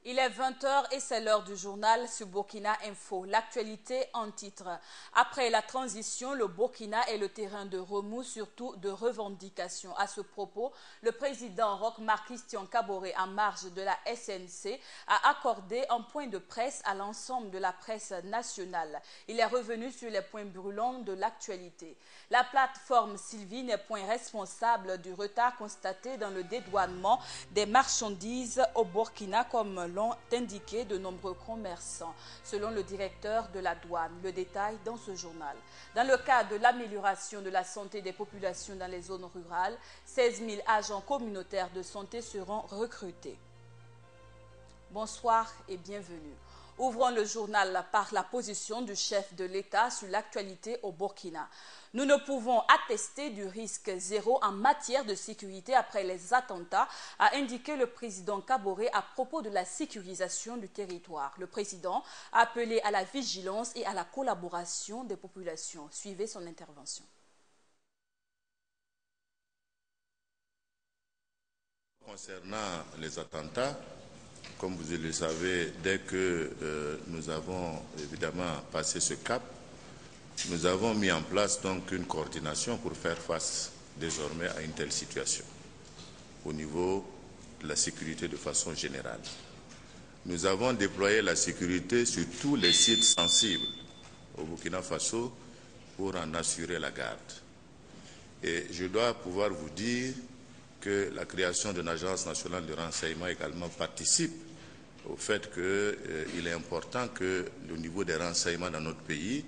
Il est 20h et c'est l'heure du journal sur Burkina Info. L'actualité en titre. Après la transition, le Burkina est le terrain de remous, surtout de revendications. À ce propos, le président Roch Marc Christian Kaboré, en marge de la SNC, a accordé un point de presse à l'ensemble de la presse nationale. Il est revenu sur les points brûlants de l'actualité. La plateforme Sylvie n'est point responsable du retard constaté dans le dédouanement des marchandises au Burkina, comme l'ont indiqué de nombreux commerçants, selon le directeur de la douane. Le détail dans ce journal. Dans le cadre de l'amélioration de la santé des populations dans les zones rurales, 16 000 agents communautaires de santé seront recrutés. Bonsoir et bienvenue. Ouvrons le journal par la position du chef de l'État sur l'actualité au Burkina. Nous ne pouvons attester du risque zéro en matière de sécurité après les attentats, a indiqué le président Kaboré à propos de la sécurisation du territoire. Le président a appelé à la vigilance et à la collaboration des populations. Suivez son intervention. Concernant les attentats, comme vous le savez, dès que nous avons évidemment passé ce cap, nous avons mis en place donc une coordination pour faire face désormais à une telle situation au niveau de la sécurité de façon générale. Nous avons déployé la sécurité sur tous les sites sensibles au Burkina Faso pour en assurer la garde. Et je dois pouvoir vous dire que la création d'une agence nationale de renseignement également participe au fait qu'il est important que au niveau des renseignements dans notre pays,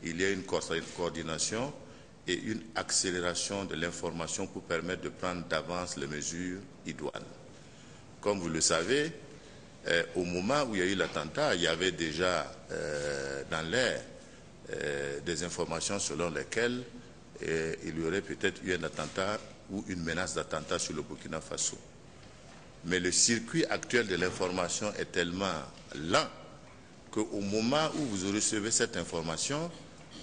il y ait une coordination et une accélération de l'information pour permettre de prendre d'avance les mesures idoines. Comme vous le savez, au moment où il y a eu l'attentat, il y avait déjà dans l'air des informations selon lesquelles il y aurait peut-être eu un attentat ou une menace d'attentat sur le Burkina Faso. Mais le circuit actuel de l'information est tellement lent qu'au moment où vous recevez cette information,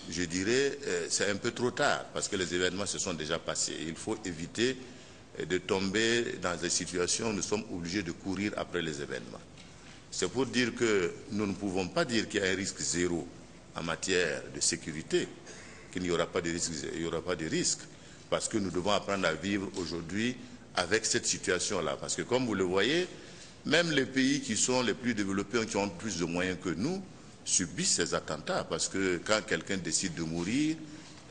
je dirais c'est un peu trop tard parce que les événements se sont déjà passés. Il faut éviter de tomber dans des situations où nous sommes obligés de courir après les événements. C'est pour dire que nous ne pouvons pas dire qu'il y a un risque zéro en matière de sécurité, qu'il n'y aura pas de risque, il n'y aura pas de risque, parce que nous devons apprendre à vivre aujourd'hui avec cette situation-là. Parce que comme vous le voyez, même les pays qui sont les plus développés, qui ont plus de moyens que nous, subissent ces attentats. Parce que quand quelqu'un décide de mourir,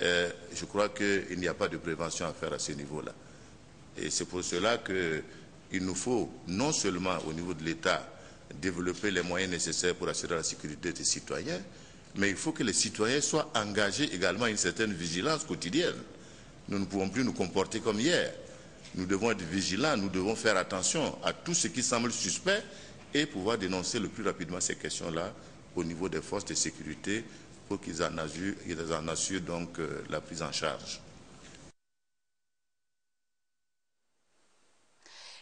je crois qu'il n'y a pas de prévention à faire à ce niveau-là. Et c'est pour cela qu'il nous faut, non seulement au niveau de l'État, développer les moyens nécessaires pour assurer la sécurité des citoyens, mais il faut que les citoyens soient engagés également à une certaine vigilance quotidienne. Nous ne pouvons plus nous comporter comme hier. Nous devons être vigilants, nous devons faire attention à tout ce qui semble suspect et pouvoir dénoncer le plus rapidement ces questions-là au niveau des forces de sécurité pour qu'ils en assurent donc la prise en charge.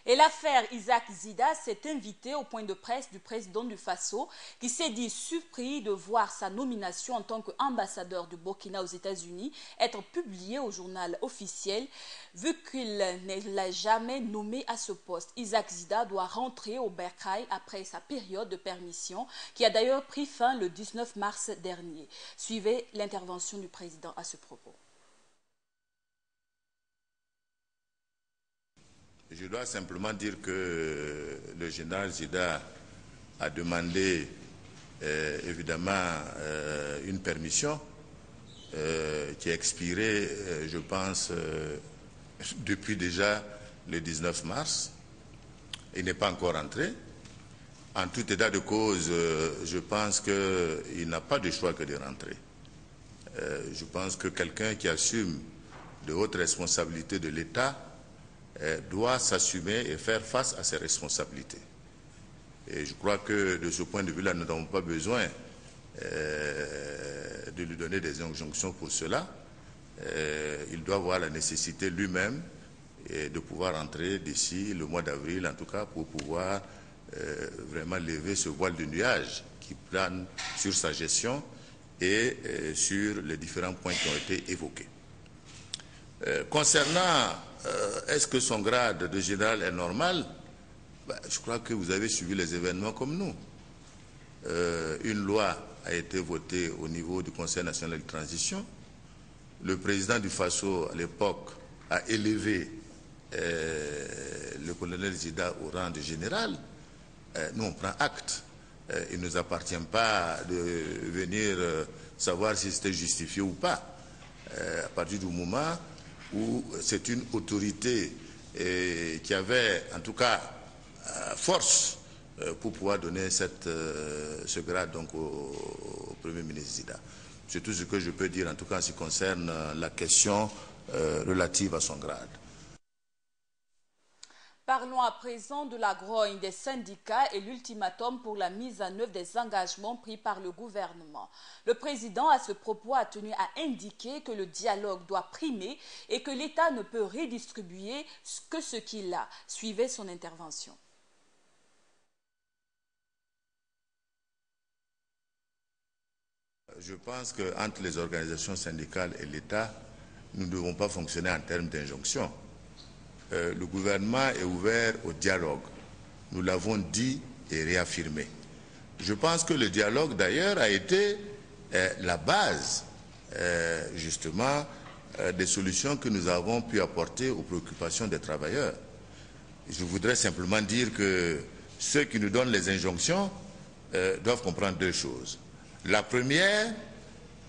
Et l'affaire Isaac Zida s'est invitée au point de presse du président du Faso qui s'est dit surpris de voir sa nomination en tant qu'ambassadeur du Burkina aux États-Unis être publiée au journal officiel vu qu'il ne l'a jamais nommé à ce poste. Isaac Zida doit rentrer au Bercail après sa période de permission qui a d'ailleurs pris fin le 19 mars dernier. Suivez l'intervention du président à ce propos. Je dois simplement dire que le général Zida a demandé évidemment une permission qui a expiré, je pense, depuis déjà le 19 mars. Il n'est pas encore entré. En tout état de cause, je pense qu'il n'a pas de choix que de rentrer. Je pense que quelqu'un qui assume de hautes responsabilités de l'État doit s'assumer et faire face à ses responsabilités. Et je crois que de ce point de vue-là, nous n'avons pas besoin de lui donner des injonctions pour cela. Il doit voir la nécessité lui-même de pouvoir entrer d'ici le mois d'avril, en tout cas, pour pouvoir vraiment lever ce voile de nuage qui plane sur sa gestion et sur les différents points qui ont été évoqués. Concernant est-ce que son grade de général est normal? Je crois que vous avez suivi les événements comme nous. Une loi a été votée au niveau du Conseil national de transition. Le président du Faso, à l'époque, a élevé le colonel Zida au rang de général. Nous, on prend acte. Il ne nous appartient pas de venir savoir si c'était justifié ou pas. À partir du moment où c'est une autorité qui avait, en tout cas, force pour pouvoir donner ce grade donc, au Premier ministre Zida. C'est tout ce que je peux dire, en tout cas, en ce qui concerne la question relative à son grade. Parlons à présent de la grogne des syndicats et l'ultimatum pour la mise en œuvre des engagements pris par le gouvernement. Le président, à ce propos, a tenu à indiquer que le dialogue doit primer et que l'État ne peut redistribuer que ce qu'il a. Suivez son intervention. Je pense qu'entre les organisations syndicales et l'État, nous ne devons pas fonctionner en termes d'injonction. Le gouvernement est ouvert au dialogue. Nous l'avons dit et réaffirmé. Je pense que le dialogue, d'ailleurs, a été la base, justement, des solutions que nous avons pu apporter aux préoccupations des travailleurs. Je voudrais simplement dire que ceux qui nous donnent les injonctions doivent comprendre deux choses. La première,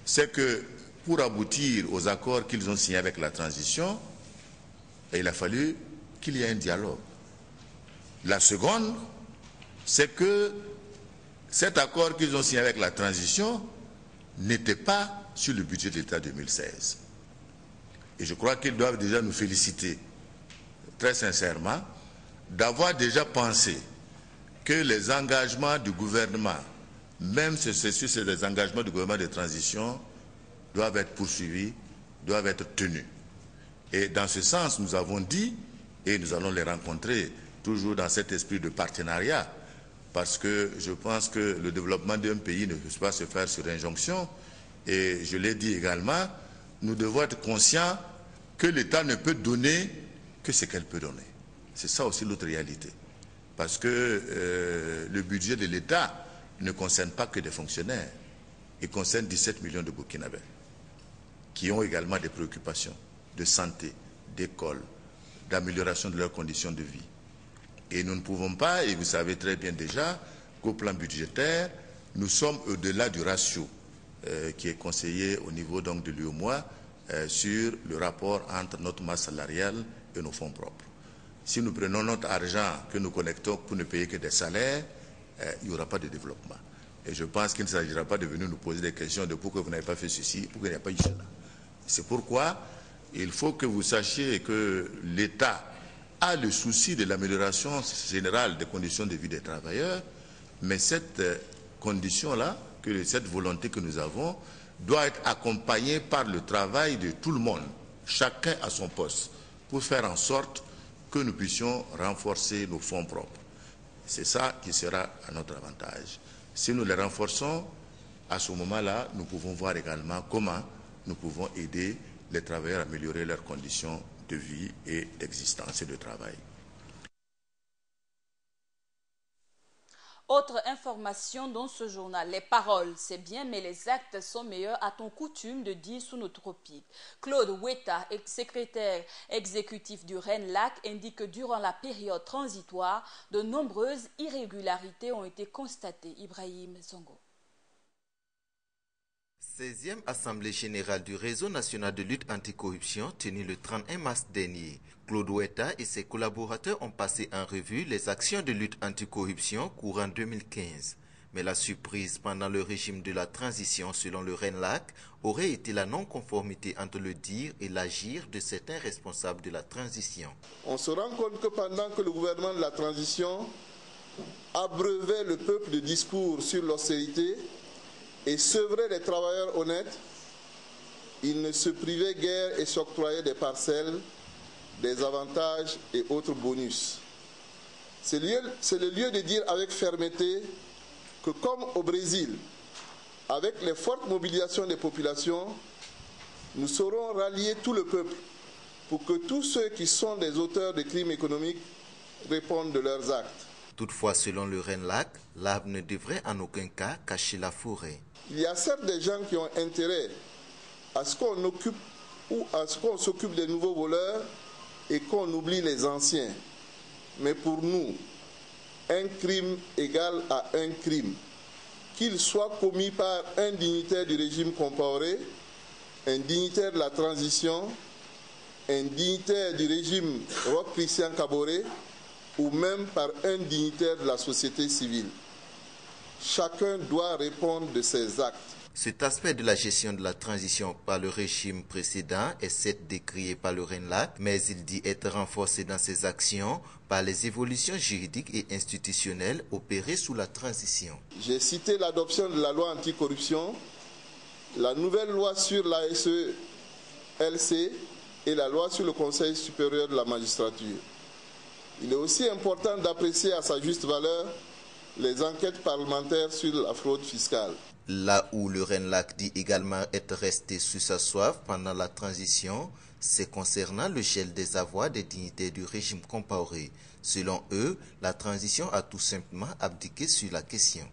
c'est que pour aboutir aux accords qu'ils ont signés avec la transition, il a fallu qu'il y ait un dialogue. La seconde, c'est que cet accord qu'ils ont signé avec la transition n'était pas sur le budget de l'État 2016. Et je crois qu'ils doivent déjà nous féliciter, très sincèrement, d'avoir déjà pensé que les engagements du gouvernement, même si c'est des engagements du gouvernement de transition, doivent être poursuivis, doivent être tenus. Et dans ce sens, nous avons dit, et nous allons les rencontrer toujours dans cet esprit de partenariat, parce que je pense que le développement d'un pays ne peut pas se faire sur injonction. Et je l'ai dit également, nous devons être conscients que l'État ne peut donner que ce qu'elle peut donner. C'est ça aussi l'autre réalité. Parce que le budget de l'État ne concerne pas que des fonctionnaires. Il concerne 17 millions de Burkinabés qui ont également des préoccupations de santé, d'école, d'amélioration de leurs conditions de vie. Et nous ne pouvons pas, et vous savez très bien déjà, qu'au plan budgétaire, nous sommes au-delà du ratio qui est conseillé au niveau donc de l'UEMOA sur le rapport entre notre masse salariale et nos fonds propres. Si nous prenons notre argent que nous connectons pour ne payer que des salaires, il n'y aura pas de développement. Et je pense qu'il ne s'agira pas de venir nous poser des questions de pourquoi vous n'avez pas fait ceci, pourquoi il n'y a pas eu cela. C'est pourquoi il faut que vous sachiez que l'État a le souci de l'amélioration générale des conditions de vie des travailleurs, mais cette condition-là, cette volonté que nous avons, doit être accompagnée par le travail de tout le monde, chacun à son poste, pour faire en sorte que nous puissions renforcer nos fonds propres. C'est ça qui sera à notre avantage. Si nous les renforçons, à ce moment-là, nous pouvons voir également comment nous pouvons aider les travailleurs à améliorer leurs conditions de vie et d'existence et de travail. Autre information dans ce journal, les paroles, c'est bien, mais les actes sont meilleurs, a-t-on coutume de dire sous nos tropiques. Claude Weta, secrétaire exécutif du RENLAC, indique que durant la période transitoire, de nombreuses irrégularités ont été constatées. Ibrahim Zongo. 16e Assemblée générale du Réseau national de lutte anticorruption tenue le 31 mars dernier. Claude Weta et ses collaborateurs ont passé en revue les actions de lutte anticorruption courant 2015. Mais la surprise pendant le régime de la transition selon le RENLAC aurait été la non-conformité entre le dire et l'agir de certains responsables de la transition. On se rend compte que pendant que le gouvernement de la transition abreuvait le peuple de discours sur l'austérité et sevrait les travailleurs honnêtes, il ne se privait guère et s'octroyait des parcelles, des avantages et autres bonus. C'est le lieu de dire avec fermeté que comme au Brésil, avec les fortes mobilisations des populations, nous saurons rallier tout le peuple pour que tous ceux qui sont des auteurs de crimes économiques répondent de leurs actes. Toutefois, selon le RENLAC, l'arbre ne devrait en aucun cas cacher la forêt. Il y a certes des gens qui ont intérêt à ce qu'on occupe ou à ce qu'on s'occupe des nouveaux voleurs et qu'on oublie les anciens. Mais pour nous, un crime égale à un crime, qu'il soit commis par un dignitaire du régime Compaoré, un dignitaire de la transition, un dignitaire du régime Roch Christian Kaboré ou même par un dignitaire de la société civile. Chacun doit répondre de ses actes. Cet aspect de la gestion de la transition par le régime précédent est certes décrié par le RENLAC, mais il dit être renforcé dans ses actions par les évolutions juridiques et institutionnelles opérées sous la transition. J'ai cité l'adoption de la loi anticorruption, la nouvelle loi sur la SELC et la loi sur le Conseil supérieur de la magistrature. Il est aussi important d'apprécier à sa juste valeur les enquêtes parlementaires sur la fraude fiscale. Là où le RENLAC dit également être resté sous sa soif pendant la transition, c'est concernant le gel des avoirs des dignitaires du régime Compaoré. Selon eux, la transition a tout simplement abdiqué sur la question.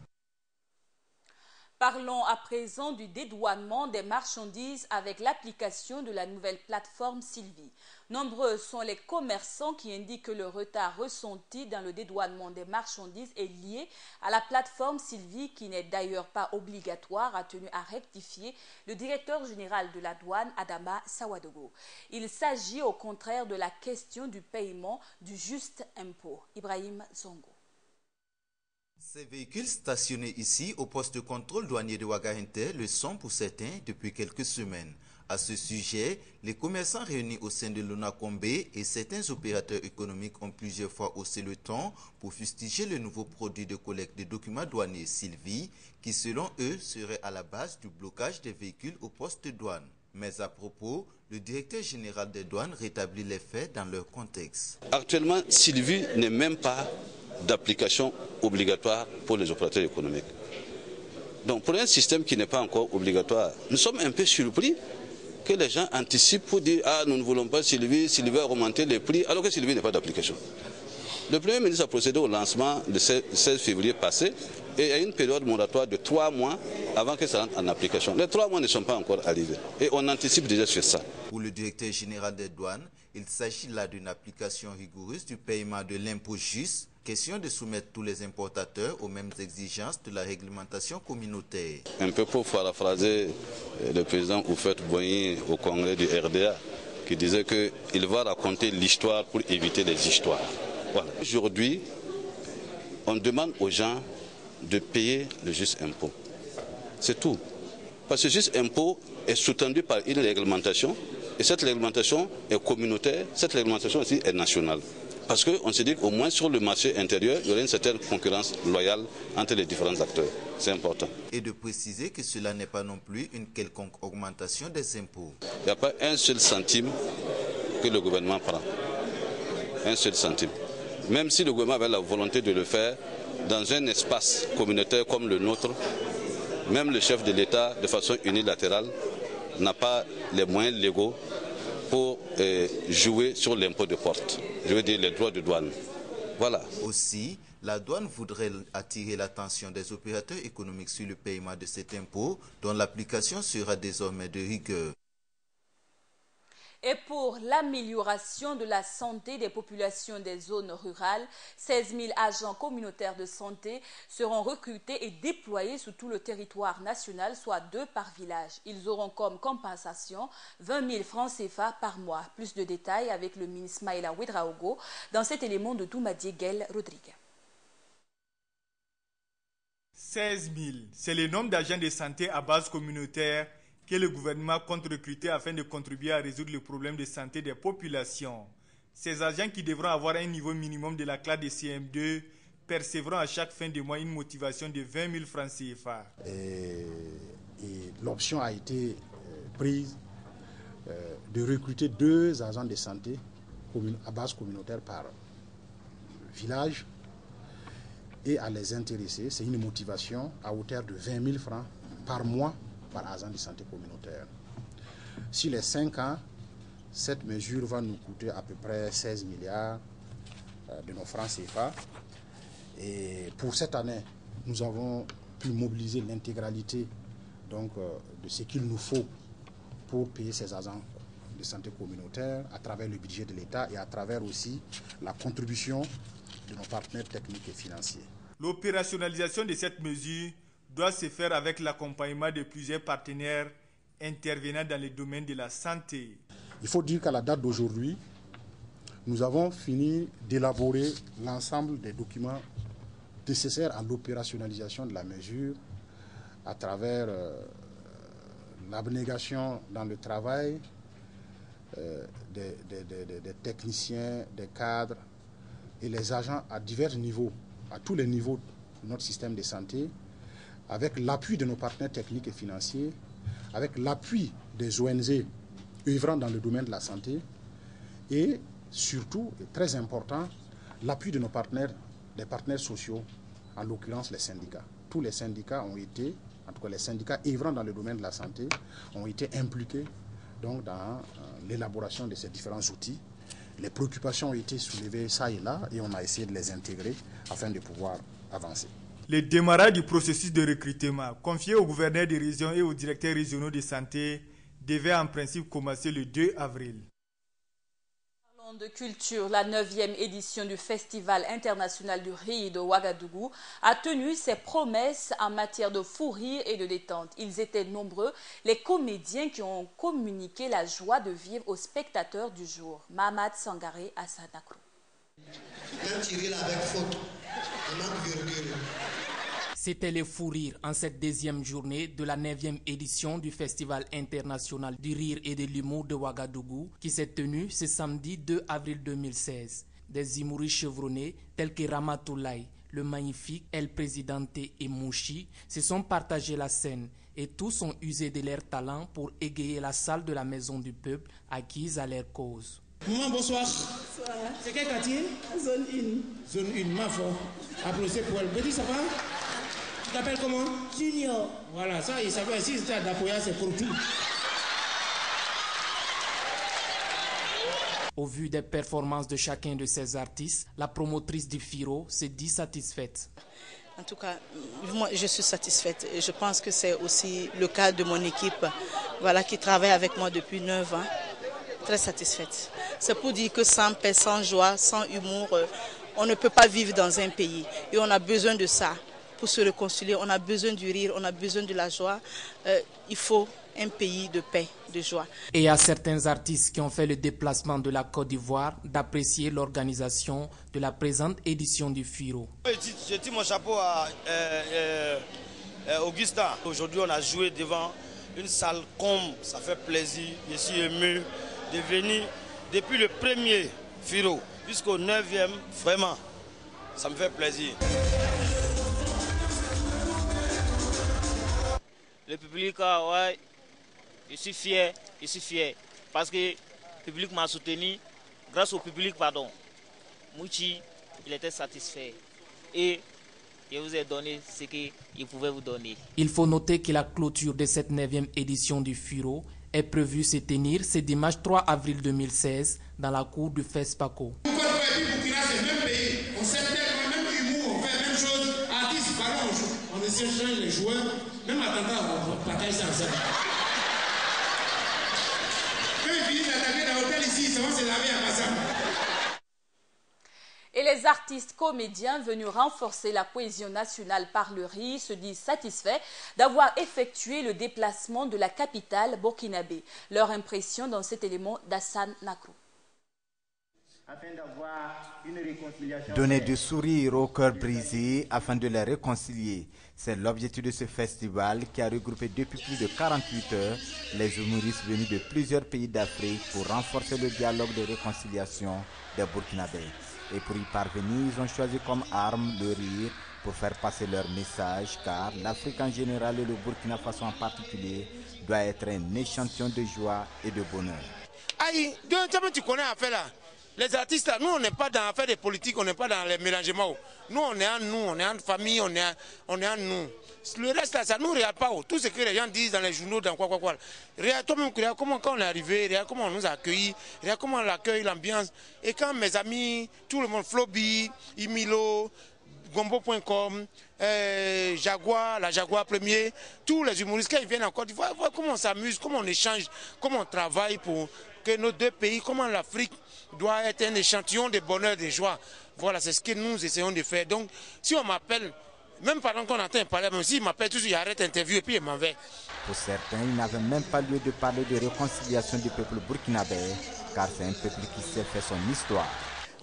Parlons à présent du dédouanement des marchandises avec l'application de la nouvelle plateforme Sylvie. Nombreux sont les commerçants qui indiquent que le retard ressenti dans le dédouanement des marchandises est lié à la plateforme Sylvie qui n'est d'ailleurs pas obligatoire, a tenu à rectifier le directeur général de la douane, Adama Sawadogo. Il s'agit au contraire de la question du paiement du juste impôt. Ibrahim Zongo. Ces véhicules stationnés ici au poste de contrôle douanier de Ouagahinte le sont pour certains depuis quelques semaines. À ce sujet, les commerçants réunis au sein de l'ONACOMBE et certains opérateurs économiques ont plusieurs fois haussé le ton pour fustiger le nouveau produit de collecte de documents douaniers Sylvie qui selon eux serait à la base du blocage des véhicules au poste de douane. Mais à propos, le directeur général des douanes rétablit les faits dans leur contexte. Actuellement, Sylvie n'est même pas d'application obligatoire pour les opérateurs économiques. Donc pour un système qui n'est pas encore obligatoire, nous sommes un peu surpris que les gens anticipent pour dire « Ah, nous ne voulons pas Sylvie, Sylvie va augmenter les prix » alors que Sylvie n'est pas d'application. Le Premier ministre a procédé au lancement le 16 février passé et il y a une période moratoire de 3 mois avant que ça entre en application. Les 3 mois ne sont pas encore arrivés et on anticipe déjà sur ça. Pour le directeur général des douanes, il s'agit là d'une application rigoureuse du paiement de l'impôt juste. Question de soumettre tous les importateurs aux mêmes exigences de la réglementation communautaire. Un peu pour paraphraser le président Houphouët-Boigny au congrès du RDA qui disait qu'il va raconter l'histoire pour éviter les histoires. Voilà. Aujourd'hui, on demande aux gens de payer le juste impôt. C'est tout. Parce que le juste impôt est sous-tendu par une réglementation et cette réglementation est communautaire, cette réglementation aussi est nationale. Parce qu'on se dit qu'au moins sur le marché intérieur, il y aurait une certaine concurrence loyale entre les différents acteurs. C'est important. Et de préciser que cela n'est pas non plus une quelconque augmentation des impôts. Il n'y a pas un seul centime que le gouvernement prend. Un seul centime. Même si le gouvernement avait la volonté de le faire dans un espace communautaire comme le nôtre, même le chef de l'État, de façon unilatérale, n'a pas les moyens légaux pour jouer sur l'impôt de porte, je veux dire les droits de douane. Voilà. Aussi, la douane voudrait attirer l'attention des opérateurs économiques sur le paiement de cet impôt, dont l'application sera désormais de rigueur. Et pour l'amélioration de la santé des populations des zones rurales, 16 000 agents communautaires de santé seront recrutés et déployés sur tout le territoire national, soit 2 par village. Ils auront comme compensation 20 000 francs CFA par mois. Plus de détails avec le ministre Maïla Ouedraogo dans cet élément de Doumadie Guel Rodrigue. 16 000, c'est le nombre d'agents de santé à base communautaire que le gouvernement compte recruter afin de contribuer à résoudre le problème de santé des populations. Ces agents qui devront avoir un niveau minimum de la classe de CM2 percevront à chaque fin de mois une motivation de 20 000 francs CFA. Et l'option a été prise de recruter 2 agents de santé à base communautaire par village et à les intéresser. C'est une motivation à hauteur de 20 000 francs par mois par agent de santé communautaire. Sur les 5 ans, cette mesure va nous coûter à peu près 16 milliards de nos francs CFA. Et pour cette année, nous avons pu mobiliser l'intégralité de ce qu'il nous faut pour payer ces agents de santé communautaire à travers le budget de l'État et à travers aussi la contribution de nos partenaires techniques et financiers. L'opérationnalisation de cette mesure doit se faire avec l'accompagnement de plusieurs partenaires intervenant dans le domaine de la santé. Il faut dire qu'à la date d'aujourd'hui, nous avons fini d'élaborer l'ensemble des documents nécessaires à l'opérationnalisation de la mesure à travers l'abnégation dans le travail des techniciens, des cadres et les agents à divers niveaux, à tous les niveaux de notre système de santé, avec l'appui de nos partenaires techniques et financiers, avec l'appui des ONG œuvrant dans le domaine de la santé et surtout, et très important, l'appui de nos partenaires, des partenaires sociaux, en l'occurrence les syndicats. Tous les syndicats ont été, en tout cas les syndicats œuvrant dans le domaine de la santé, ont été impliqués donc, dans l'élaboration de ces différents outils. Les préoccupations ont été soulevées ça et là et on a essayé de les intégrer afin de pouvoir avancer. Le démarrage du processus de recrutement confié aux gouverneurs des régions et aux directeurs régionaux de santé devait en principe commencer le 2 avril. Parlons de culture. La 9e édition du Festival international du rire de Ouagadougou a tenu ses promesses en matière de fou rire et de détente. Ils étaient nombreux, les comédiens qui ont communiqué la joie de vivre aux spectateurs du jour. Mamad Sangaré à Sanakro. C'était le fou rire en cette deuxième journée de la 9e édition du Festival international du rire et de l'humour de Ouagadougou qui s'est tenu ce samedi 2 avril 2016. Des humoristes chevronnés tels que Ramatoulaye, le magnifique, El Presidente et Mouchi se sont partagés la scène et tous ont usé de leur talent pour égayer la salle de la Maison du Peuple acquise à leur cause. Maman, bonsoir. Bonsoir. C'est quel quartier? Zone 1. Zone 1, ma foi. Applaudissez pour elle. Betty, ça va? Tu t'appelles comment? Junior. Voilà, ça, il savait, si c'était à Dapoya, c'est pour tout. Au vu des performances de chacun de ces artistes, la promotrice du FIRO se dit satisfaite. En tout cas, moi, je suis satisfaite. Et je pense que c'est aussi le cas de mon équipe, voilà, qui travaille avec moi depuis 9 ans. Très satisfaite. C'est pour dire que sans paix, sans joie, sans humour, on ne peut pas vivre dans un pays. Et on a besoin de ça pour se réconcilier. On a besoin du rire, on a besoin de la joie. Il faut un pays de paix, de joie. Et à certains artistes qui ont fait le déplacement de la Côte d'Ivoire d'apprécier l'organisation de la présente édition du FIRO. Je tire mon chapeau à Augustin. Aujourd'hui, on a joué devant une salle comme ça fait plaisir. Je suis ému de venir depuis le premier FIRO jusqu'au 9e. Vraiment, ça me fait plaisir. Le public, ouais, je suis fier parce que le public m'a soutenu. Grâce au public, pardon, Mouchi, il était satisfait et je vous ai donné ce qu'il pouvait vous donner. Il faut noter que la clôture de cette 9e édition du FIRO est prévue se tenir ce dimanche 3 avril 2016 dans la cour du FESPACO. On sait tellement, même humour, on fait la même chose. Artistes, ballon, on échange les joueurs. Même à Tanta, on partage ça ensemble. Quand ils finissent d'attaquer dans l'hôtel ici, ça va se laver à Massam. Et les artistes comédiens venus renforcer la cohésion nationale par le rire se disent satisfaits d'avoir effectué le déplacement de la capitale burkinabé. Leur impression dans cet élément d'Hassan Nakrou. Donner du sourire au cœur brisé afin de les réconcilier. C'est l'objectif de ce festival qui a regroupé depuis plus de 48 heures les humoristes venus de plusieurs pays d'Afrique pour renforcer le dialogue de réconciliation des Burkinabés. Et pour y parvenir, ils ont choisi comme arme le rire pour faire passer leur message, car l'Afrique en général et le Burkina Faso en particulier doit être un échantillon de joie et de bonheur. Aïe, tu connais affaire là. Les artistes, là, nous, on n'est pas dans l'affaire des politiques, on n'est pas dans les mélangements. Nous, on est en famille, on est en nous. Le reste, là, ça ne nous regarde pas. Tout ce que les gens disent dans les journaux, dans quoi. Regarde comment quand on est arrivé, regarde comment on nous a accueillis, regarde comment on l'accueille, l'ambiance. Et quand mes amis, tout le monde, Floby, Imilo, Gombo.com, Jaguar, la Jaguar premier, tous les humoristes, quand ils viennent en Côte d'Ivoire, voir comment on s'amuse, comment on échange, comment on travaille pour que nos deux pays, comment l'Afrique doit être un échantillon de bonheur, de joie. Voilà, c'est ce que nous essayons de faire. Donc, si on m'appelle, même pendant qu'on entend parler, même s'il m'appelle tout de suite, j'arrête l'interview et puis il m'en va. Pour certains, il n'avait même pas lieu de parler de réconciliation du peuple burkinabé, car c'est un peuple qui sait faire son histoire.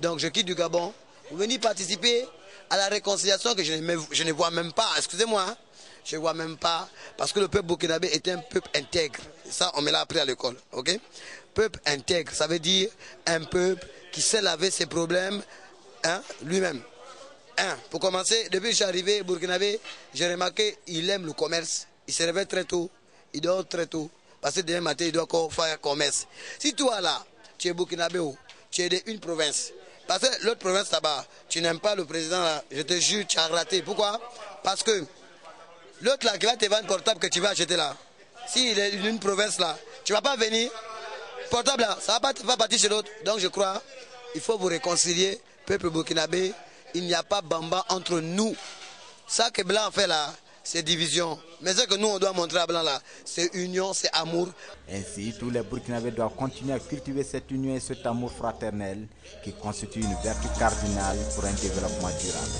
Donc je quitte du Gabon pour venir participer à la réconciliation que je ne vois même pas. Excusez-moi, hein? Je ne vois même pas, parce que le peuple burkinabé est un peuple intègre. Ça, on me l'a appris à l'école, ok? Peuple intègre, ça veut dire un peuple qui sait laver ses problèmes, hein, lui-même. Pour commencer, depuis que je suis arrivé au Burkinabé, j'ai remarqué qu'il aime le commerce. Il se réveille très tôt, il dort très tôt, parce que demain matin, il doit encore faire commerce. Si toi là, tu es Burkinabé, tu es d'une province, parce que l'autre province là-bas, tu n'aimes pas le président là, je te jure, tu as raté. Pourquoi? Parce que l'autre là qui va te vendre un portable que tu vas acheter là, s'il est d'une province là, tu ne vas pas venir, portable là, ça ne va pas partir chez l'autre. Donc je crois, il faut vous réconcilier, peuple burkinabé. Il n'y a pas bamba entre nous. Ça que Blanc fait là, c'est division. Mais ce que nous, on doit montrer à Blanc là, c'est union, c'est amour. Ainsi, tous les Burkinabés doivent continuer à cultiver cette union et cet amour fraternel qui constitue une vertu cardinale pour un développement durable.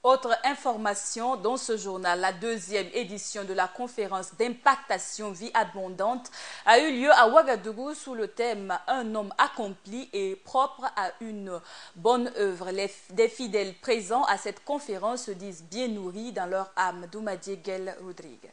Autre information dans ce journal, la deuxième édition de la conférence d'impactation vie abondante a eu lieu à Ouagadougou sous le thème « Un homme accompli et propre à une bonne œuvre ». Des fidèles présents à cette conférence se disent bien nourris dans leur âme. Doumadie Guel Rodrigue.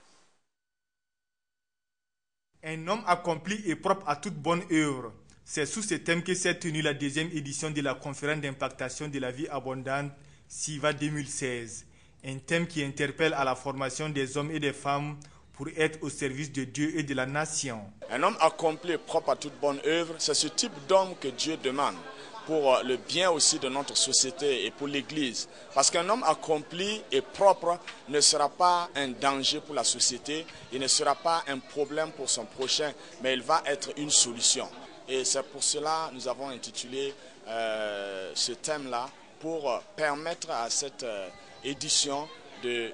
Un homme accompli et propre à toute bonne œuvre. C'est sous ce thème que s'est tenue la deuxième édition de la conférence d'impactation de la vie abondante SIVA 2016, un thème qui interpelle à la formation des hommes et des femmes pour être au service de Dieu et de la nation. Un homme accompli et propre à toute bonne œuvre, c'est ce type d'homme que Dieu demande pour le bien aussi de notre société et pour l'Église. Parce qu'un homme accompli et propre ne sera pas un danger pour la société, il ne sera pas un problème pour son prochain, mais il va être une solution. Et c'est pour cela que nous avons intitulé ce thème-là, pour permettre à cette édition de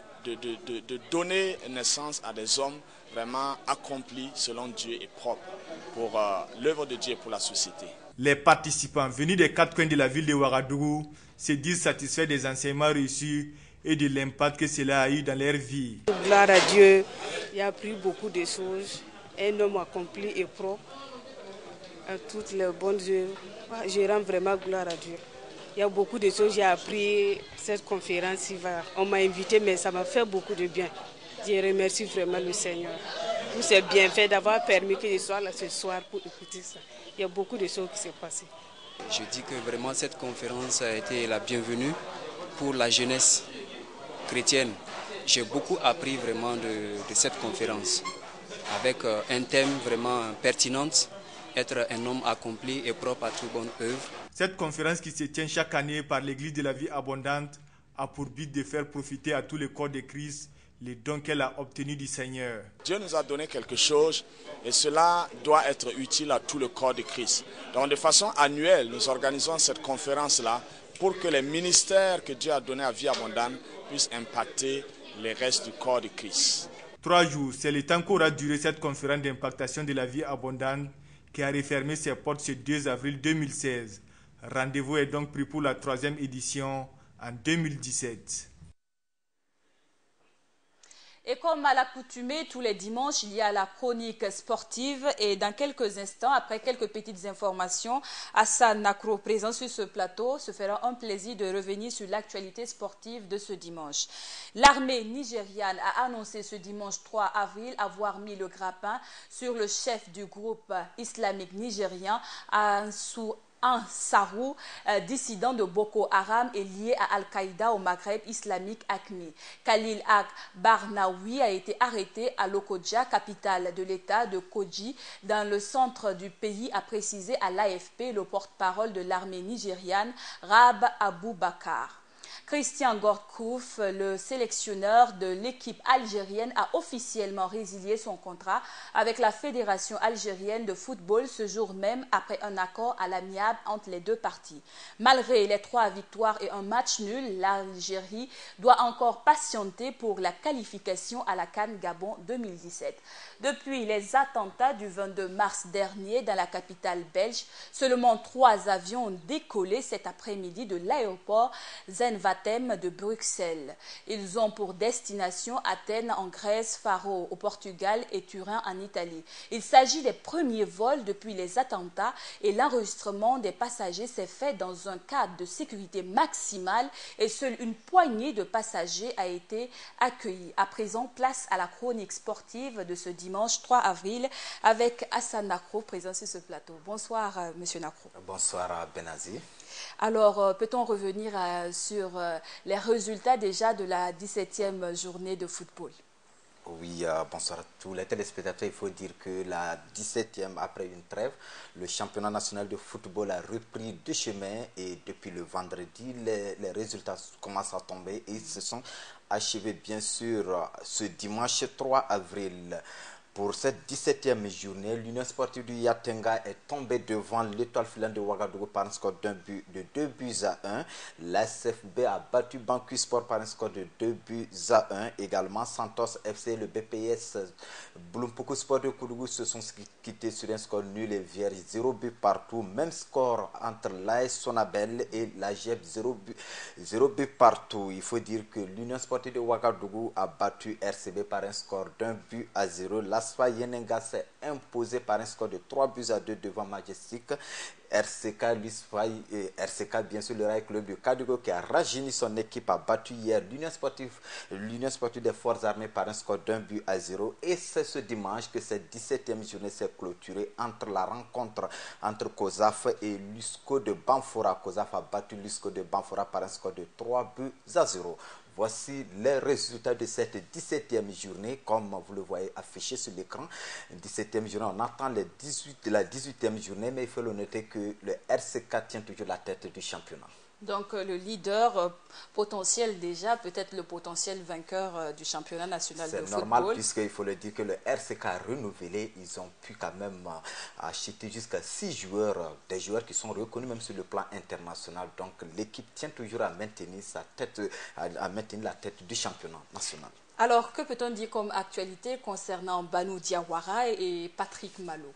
donner naissance à des hommes vraiment accomplis selon Dieu et propres pour l'œuvre de Dieu et pour la société. Les participants venus des quatre coins de la ville de Ouagadougou se disent satisfaits des enseignements reçus et de l'impact que cela a eu dans leur vie. Gloire à Dieu, il a appris beaucoup de choses. Un homme accompli et propre à toutes les bonnes œuvres. Je rends vraiment gloire à Dieu. Il y a beaucoup de choses, j'ai appris cette conférence. On m'a invité, mais ça m'a fait beaucoup de bien. Je remercie vraiment le Seigneur. Tout c'est bien fait d'avoir permis que je sois là ce soir pour écouter ça. Il y a beaucoup de choses qui s'est passées. Je dis que vraiment cette conférence a été la bienvenue pour la jeunesse chrétienne. J'ai beaucoup appris vraiment de cette conférence avec un thème vraiment pertinent. Être un homme accompli et propre à toute bonne œuvre. Cette conférence qui se tient chaque année par l'Église de la vie abondante a pour but de faire profiter à tous les corps de Christ les dons qu'elle a obtenus du Seigneur. Dieu nous a donné quelque chose et cela doit être utile à tout le corps de Christ. Donc de façon annuelle, nous organisons cette conférence-là pour que les ministères que Dieu a donnés à vie abondante puissent impacter les restes du corps de Christ. 3 jours, c'est le temps qu'aura duré cette conférence d'impactation de la vie abondante qui a refermé ses portes ce 2 avril 2016. Rendez-vous est donc pris pour la 3e édition en 2017. Et comme à l'accoutumée, tous les dimanches, il y a la chronique sportive. Et dans quelques instants, après quelques petites informations, Hassan Nakro, présent sur ce plateau, se fera un plaisir de revenir sur l'actualité sportive de ce dimanche. L'armée nigériane a annoncé ce dimanche 3 avril avoir mis le grappin sur le chef du groupe islamique nigérien, Ansarou, dissident de Boko Haram et lié à Al-Qaïda au Maghreb islamique AQMI. Khalil Barnaoui a été arrêté à Lokoja, capitale de l'État de Koji, dans le centre du pays, a précisé à l'AFP le porte-parole de l'armée nigériane, Rab Aboubakar. Christian Gorkouf, le sélectionneur de l'équipe algérienne, a officiellement résilié son contrat avec la Fédération algérienne de football ce jour même après un accord à l'amiable entre les deux parties. Malgré les 3 victoires et un match nul, l'Algérie doit encore patienter pour la qualification à la CAN Gabon 2017. Depuis les attentats du 22 mars dernier dans la capitale belge, seulement 3 avions ont décollé cet après-midi de l'aéroport Zaventem de Bruxelles. Ils ont pour destination Athènes en Grèce, Faro au Portugal et Turin en Italie. Il s'agit des premiers vols depuis les attentats et l'enregistrement des passagers s'est fait dans un cadre de sécurité maximale et seule une poignée de passagers a été accueillie. À présent, place à la chronique sportive de ce dimanche 3 avril avec Hassan Nakro présent sur ce plateau. Bonsoir Monsieur Nakro. Bonsoir Benazi. Alors, peut-on revenir sur les résultats déjà de la 17e journée de football? Oui, bonsoir à tous les téléspectateurs. Il faut dire que la 17e, après une trêve, le championnat national de football a repris de chemin et depuis le vendredi, les résultats commencent à tomber et se sont achevés bien sûr ce dimanche 3 avril. Pour cette 17e journée, l'Union sportive du Yatenga est tombée devant l'Étoile filante de Ouagadougou par un score de 2 buts à 1. La SFB a battu Banque Sport par un score de 2 buts à 1. Également, Santos FC, le BPS, Bloempoku Sport de Koudougou se sont quittés sur un score nul et vierge, 0 but partout. Même score entre l'AS Sonabel et la GEP, 0 but partout. Il faut dire que l'Union sportive de Ouagadougou a battu RCB par un score d'1 but à 0. L'ASFA Yenenga s'est imposé par un score de 3 buts à 2 devant Majestic. RCK, bien sûr, le Rail Club de Kadougou qui a rajeuni son équipe, a battu hier l'Union sportive des Forces armées par un score d'1 but à 0. Et c'est ce dimanche que cette 17e journée s'est clôturée entre la rencontre entre COSAF et Lusco de Banfora. COSAF a battu Lusco de Banfora par un score de 3 buts à 0. Voici les résultats de cette 17e journée, comme vous le voyez affiché sur l'écran. 17e journée, on attend la 18e journée, mais il faut le noter que le RCK tient toujours la tête du championnat. Donc le leader potentiel déjà, peut-être le potentiel vainqueur du championnat national de football. C'est normal puisqu'il faut le dire que le RCK a renouvelé, ils ont pu quand même acheter jusqu'à 6 joueurs, des joueurs qui sont reconnus même sur le plan international. Donc l'équipe tient toujours à maintenir la tête du championnat national. Alors que peut-on dire comme actualité concernant Banou Diawara et Patrick Malo?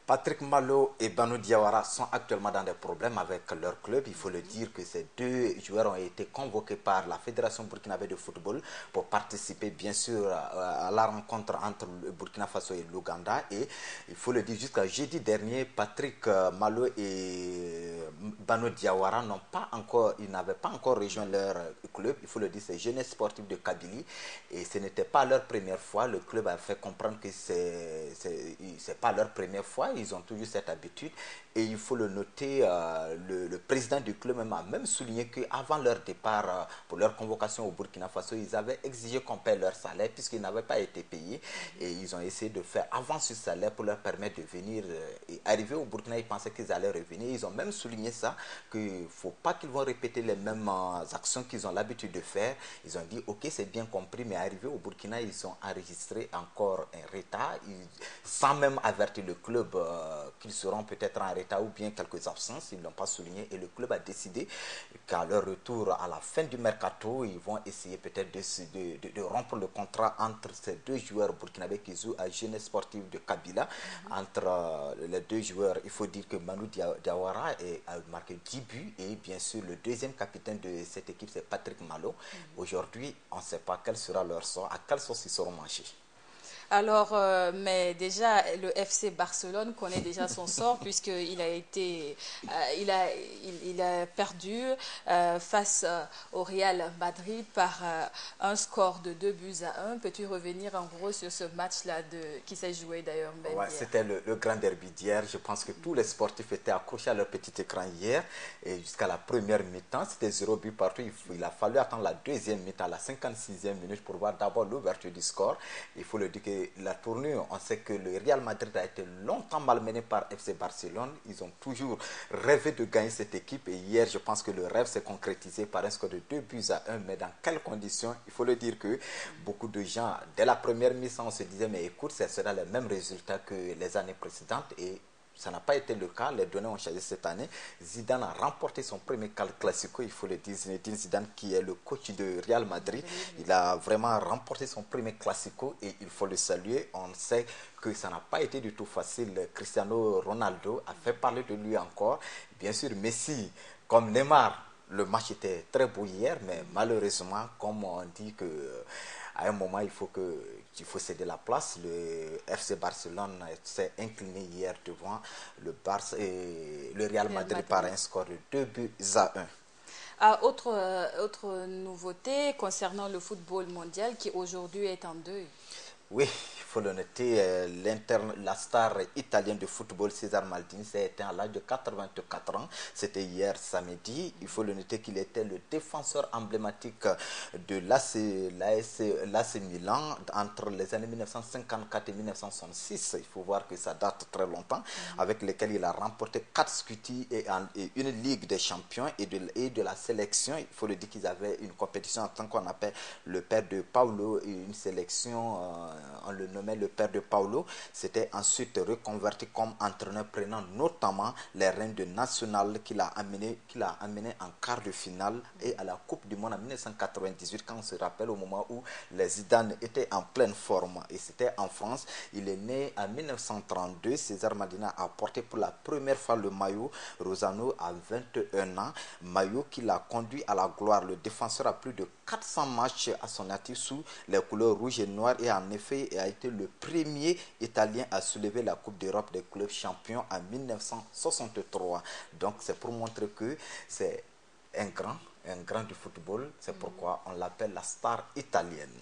Patrick Malo et Banou Diawara sont actuellement dans des problèmes avec leur club. Il faut le dire que ces 2 joueurs ont été convoqués par la Fédération burkinabé de football pour participer bien sûr à la rencontre entre le Burkina Faso et l'Ouganda. Et il faut le dire, jusqu'à jeudi dernier, Patrick Malo et Banou Diawara n'avaient pas encore rejoint leur club. Il faut le dire, c'est Jeunesse sportive de Kabylie. Et ce n'était pas leur première fois. Le club a fait comprendre que c'est pas leur première fois. Ils ont toujours cette habitude et il faut le noter, le président du club a même souligné qu'avant leur départ pour leur convocation au Burkina Faso, ils avaient exigé qu'on paie leur salaire puisqu'ils n'avaient pas été payés et ils ont essayé de faire avance ce salaire pour leur permettre de venir et arriver au Burkina. Ils pensaient qu'ils allaient revenir. Ils ont même souligné ça, qu'il ne faut pas qu'ils vont répéter les mêmes actions qu'ils ont l'habitude de faire. Ils ont dit ok, c'est bien compris, mais arrivé au Burkina, ils ont enregistré encore un retard sans même avertir le club qu'ils seront peut-être en retard ou bien quelques absences, ils ne l'ont pas souligné et le club a décidé qu'à leur retour à la fin du mercato, ils vont essayer peut-être de rompre le contrat entre ces 2 joueurs burkinabés qui jouent à Jeunesse sportive de Kabila. Entre les 2 joueurs, il faut dire que Banou Diawara a marqué 10 buts et bien sûr le deuxième capitaine de cette équipe c'est Patrick Malo. Aujourd'hui, on ne sait pas quel sera leur sort, à quelle sauce ils seront mangés. Alors, mais déjà, le FC Barcelone connaît déjà son sort puisqu'il a été, il a perdu face au Real Madrid par un score de 2-1. Peux-tu revenir en gros sur ce match-là qui s'est joué d'ailleurs même hier? C'était le grand derby d'hier. Je pense que tous les sportifs étaient accrochés à leur petit écran hier et jusqu'à la première mi-temps, c'était 0 but partout. Il a fallu attendre la deuxième mi-temps, la 56e minute pour voir d'abord l'ouverture du score. Il faut le dire que la tournure, on sait que le Real Madrid a été longtemps malmené par FC Barcelone. Ils ont toujours rêvé de gagner cette équipe et hier, je pense que le rêve s'est concrétisé par un score de 2-1. Mais dans quelles conditions? Il faut le dire que beaucoup de gens, dès la première mi-temps, on se disait mais écoute, ce sera le même résultat que les années précédentes et ça n'a pas été le cas, les données ont changé cette année. Zidane a remporté son premier classico, il faut le dire, Zinedine Zidane qui est le coach de Real Madrid. Il a vraiment remporté son premier classico et il faut le saluer. On sait que ça n'a pas été du tout facile. Cristiano Ronaldo a fait parler de lui encore. Bien sûr, Messi, comme Neymar, le match était très beau hier, mais malheureusement, comme on dit que à un moment, il faut céder la place. Le FC Barcelone s'est incliné hier devant le Real Madrid par un score de 2-1. Autre nouveauté concernant le football mondial qui aujourd'hui est en deuil. Oui, il faut le noter, la star italienne de football César Maldini s'est éteint à l'âge de 84 ans. C'était hier samedi. Il faut le noter qu'il était le défenseur emblématique de l'AC Milan entre les années 1954 et 1966. Il faut voir que ça date très longtemps, avec lesquels il a remporté 4 Scuti et une Ligue des champions et de la sélection. Il faut le dire qu'ils avaient une compétition en tant qu'on appelle le père de Paulo, une sélection... on le nommait le père de Paulo, s'était ensuite reconverti comme entraîneur, prenant notamment les rênes de National qu'il a amené en quart de finale et à la Coupe du Monde en 1998, quand on se rappelle au moment où les Zidane étaient en pleine forme. Et c'était en France. Il est né en 1932. César Maldini a porté pour la première fois le maillot Rosano à 21 ans. Maillot qui l'a conduit à la gloire. Le défenseur a plus de 400 matchs à son actif sous les couleurs rouge et noir et en effet a été le premier Italien à soulever la Coupe d'Europe des clubs champions en 1963. Donc c'est pour montrer que c'est un grand du football. C'est pourquoi on l'appelle la star italienne.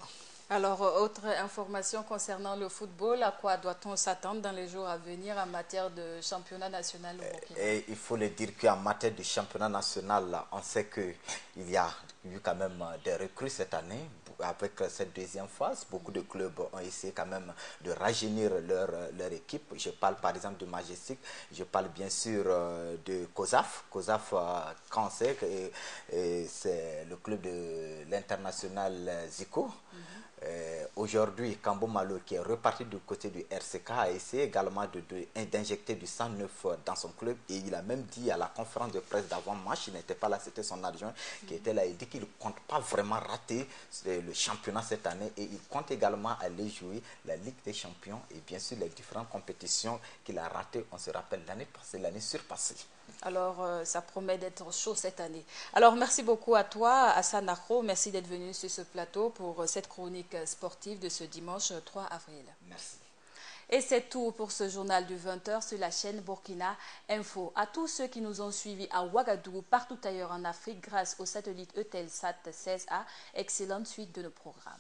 Alors, autre information concernant le football, à quoi doit-on s'attendre dans les jours à venir en matière de championnat national au Burkina? Et il faut le dire qu'en matière de championnat national, on sait qu'il y a eu quand même des recrues cette année. Avec cette deuxième phase, beaucoup de clubs ont essayé quand même de rajeunir leur équipe. Je parle par exemple de Majestic, je parle bien sûr de COSAF. COSAF, quand on sait que c'est le club de l'international Zico. Aujourd'hui, Kambo Malo, qui est reparti du côté du RCK, a essayé également d'injecter du sang neuf dans son club et il a même dit à la conférence de presse d'avant-match, il n'était pas là, c'était son adjoint qui était là, il dit qu'il ne compte pas vraiment rater le championnat cette année et il compte également aller jouer la Ligue des Champions et bien sûr les différentes compétitions qu'il a ratées, on se rappelle l'année passée, l'année surpassée. Alors, ça promet d'être chaud cette année. Alors, merci beaucoup à toi, Hassan Akro. Merci d'être venu sur ce plateau pour cette chronique sportive de ce dimanche 3 avril. Merci. Et c'est tout pour ce journal du 20h sur la chaîne Burkina Info. À tous ceux qui nous ont suivis à Ouagadougou, partout ailleurs en Afrique, grâce au satellite Eutelsat 16A, excellente suite de nos programmes.